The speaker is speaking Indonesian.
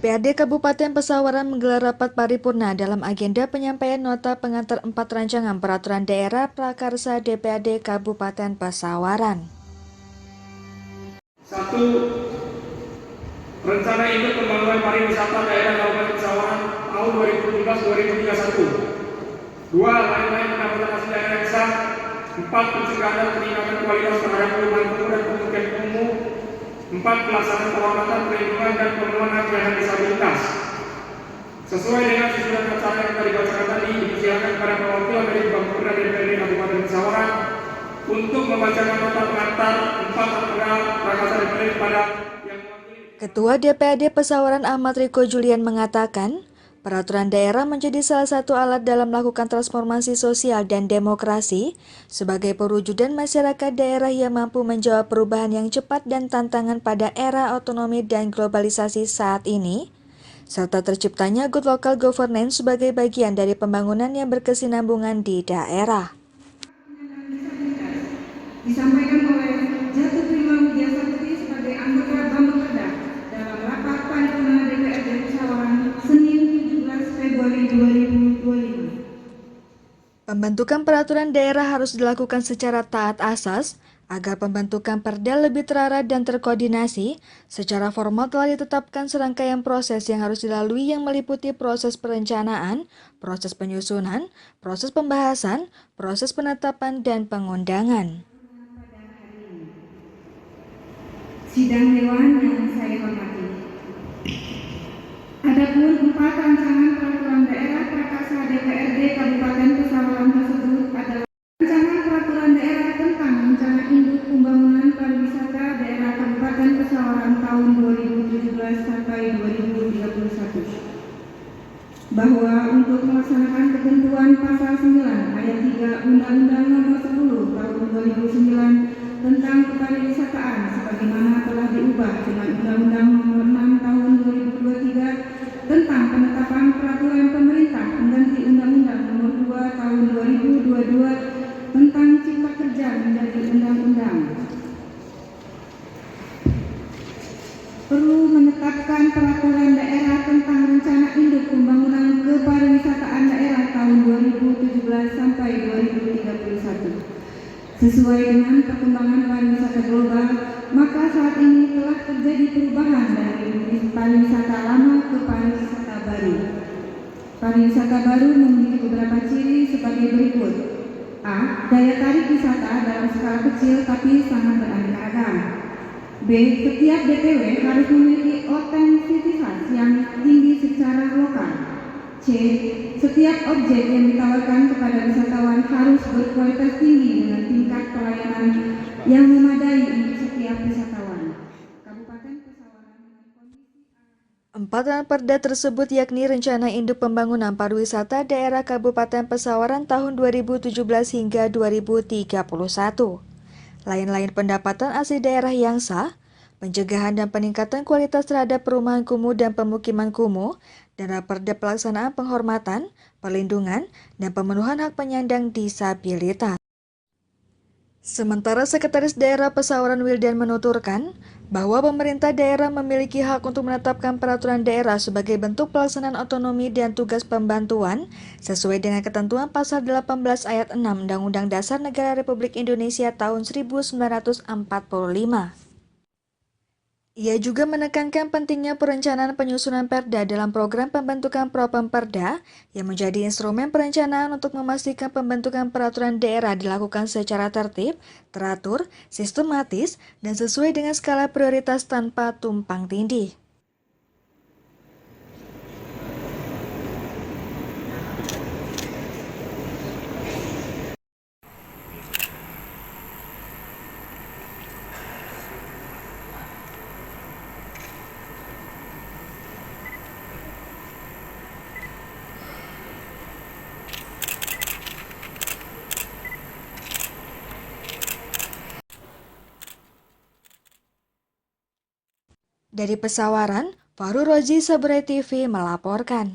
DPRD Kabupaten Pesawaran menggelar rapat paripurna dalam agenda penyampaian nota pengantar 4 rancangan peraturan daerah prakarsa DPRD Kabupaten Pesawaran. Satu, rencana induk pembangunan pariwisata daerah Kabupaten Pesawaran tahun 2017-2031. Dua, lain-lain pendapatan asli daerah yang sah. Empat, pencegahan dan peningkatan kualitas terhadap perubahan kumuh dan pemukiman kumuh. Empat, pelaksanaan penghormatan, perlindungan, dan pemenuhan hak penyandang disabilitas. Sesuai dengan susunan rencana yang tadi dibacakan tadi, dipersilakan kepada perwakilan dari Bangpolda DPRD Kabupaten Pesawaran untuk membacakan nota pengantar 4 peraturan prakarsa DPRD kepada yang mewakili. Ketua DPRD Pesawaran Ahmad Riko Julian mengatakan, peraturan daerah menjadi salah satu alat dalam melakukan transformasi sosial dan demokrasi sebagai perwujudan masyarakat daerah yang mampu menjawab perubahan yang cepat dan tantangan pada era otonomi dan globalisasi saat ini, serta terciptanya good local governance sebagai bagian dari pembangunan yang berkesinambungan di daerah. Disampaikan oleh Jatuh Prima Widya Sakti sebagai anggota Bangpolda dalam rapat paripurna DPRD Pesawaran Senin 17 Februari 2025. Pembentukan peraturan daerah harus dilakukan secara taat asas agar pembentukan perda lebih terarah dan terkoordinasi. Secara formal telah ditetapkan serangkaian proses yang harus dilalui yang meliputi proses perencanaan, proses penyusunan, proses pembahasan, proses penetapan, dan pengundangan. Sidang Dewan yang saya hormati. Adapun 4 rancangan peraturan daerah prakarsa DPRD Kabupaten Pesawaran tersebut adalah rancangan peraturan daerah tentang rencana induk pembangunan pariwisata daerah Kabupaten Pesawaran tahun 2017 sampai 2031. Bahwa untuk melaksanakan ketentuan pasal 9 ayat 3 Undang-Undang Nomor 10 Tahun 2009 tentang kepariwisataan sebagaimana telah diubah dengan Undang-Undang Nomor 6 Tahun 2023 tentang penetapan peraturan pemerintah pengganti Undang-Undang Nomor 2 Tahun 2022 tentang Cipta Kerja menjadi undang-undang. Perlu menetapkan peraturan daerah tentang rencana induk pembangunan kepariwisataan daerah tahun 2017 sampai 2031. Sesuai dengan perkembangan pariwisata global, maka saat ini telah terjadi perubahan dari pariwisata lama ke pariwisata baru. Pariwisata baru memiliki beberapa ciri sebagai berikut. A. Daya tarik wisata dalam skala kecil tapi sangat beraneka ragam. B. Setiap DPW harus memiliki otentisitas yang tinggi secara lokal. C. Setiap objek yang ditawarkan kepada wisatawan harus berkualitas tinggi dengan tingkat pelayanan yang memadai untuk setiap wisatawan. Kabupaten Pesawaran dengan kondisi 4 perda tersebut yakni Rencana Induk Pembangunan Pariwisata Daerah Kabupaten Pesawaran tahun 2017 hingga 2031. Lain-lain pendapatan asli daerah yang sah, pencegahan dan peningkatan kualitas terhadap perumahan kumuh dan pemukiman kumuh, dan Raperda pelaksanaan penghormatan, perlindungan, dan pemenuhan hak penyandang disabilitas. Sementara Sekretaris Daerah Pesawaran Wildan menuturkan bahwa pemerintah daerah memiliki hak untuk menetapkan peraturan daerah sebagai bentuk pelaksanaan otonomi dan tugas pembantuan sesuai dengan ketentuan pasal 18 ayat 6 Undang-Undang Dasar Negara Republik Indonesia tahun 1945. Ia juga menekankan pentingnya perencanaan penyusunan perda dalam program pembentukan Propemperda yang menjadi instrumen perencanaan untuk memastikan pembentukan peraturan daerah dilakukan secara tertib, teratur, sistematis, dan sesuai dengan skala prioritas tanpa tumpang tindih. Dari Pesawaran, Fahru Rozi, Saburai TV melaporkan.